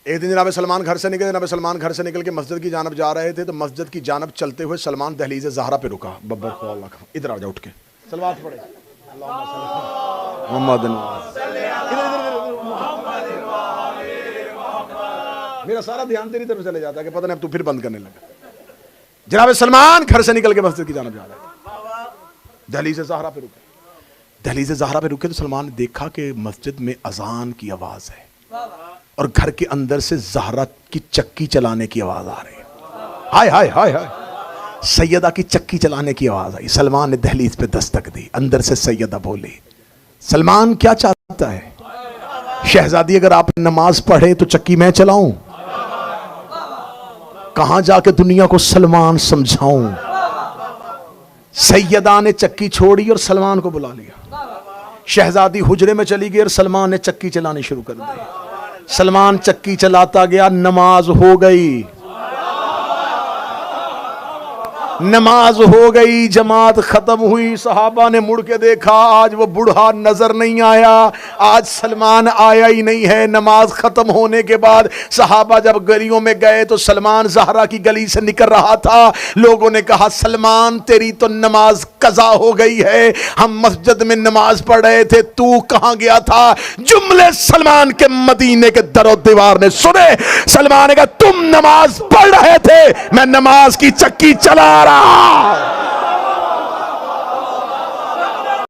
ایک دن جناب سلمان گھر سے نکلے، جناب سلمان گھر سے نکل کے مسجد کی جانب جا رہے تھے، تو مسجد کی جانب چلتے ہوئے سلمان دہلیز زہرا پہ رکا. ادھر آ جا اٹھ کے صلوات پڑھے. محمد میرا سارا دھیان تیری طرف چلے جاتا ہے کہ پتہ نہیں اب تو پھر بند کرنے لگا. جناب سلمان گھر سے نکل کے مسجد کی جانب جا رہے تھے، دہلیز زہرا پہ رکے. دہلیز زہرا پہ رکے تو سلمان نے دیکھا کہ مسجد میں اذان کی آواز ہے اور گھر کے اندر سے زہرا کی چکی چلانے کی آواز آ رہی ہے. ہائے ہائے ہائے ہائے، سیدہ کی چکی چلانے کی آواز آئی. سلمان نے دہلیز پہ دستک دی، اندر سے سیدہ بولی. سلمان کیا چاہتا ہے؟ شہزادی اگر آپ نماز پڑھے تو چکی میں چلاؤں؟ کہاں جا کے دنیا کو سلمان سمجھاؤں؟ سیدہ نے چکی چھوڑی اور سلمان کو بلا لیا. شہزادی حجرے میں چلی گئی اور سلمان نے چکی چلانی شروع کر دی. سلمان چکی چلاتا گیا، نماز ہو گئی، نماز ہو گئی، جماعت ختم ہوئی. صحابہ نے مڑ کے دیکھا، آج وہ بوڑھا نظر نہیں آیا، آج سلمان آیا ہی نہیں ہے. نماز ختم ہونے کے بعد صحابہ جب گلیوں میں گئے تو سلمان زہرا کی گلی سے نکل رہا تھا. لوگوں نے کہا سلمان تیری تو نماز قضا ہو گئی ہے، ہم مسجد میں نماز پڑھ رہے تھے، تو کہاں گیا تھا؟ جملے سلمان کے مدینے کے در و دیوار نے سنے. سلمان نے کہا تم نماز پڑھ رہے تھے، میں نماز کی چکی چلا رہا.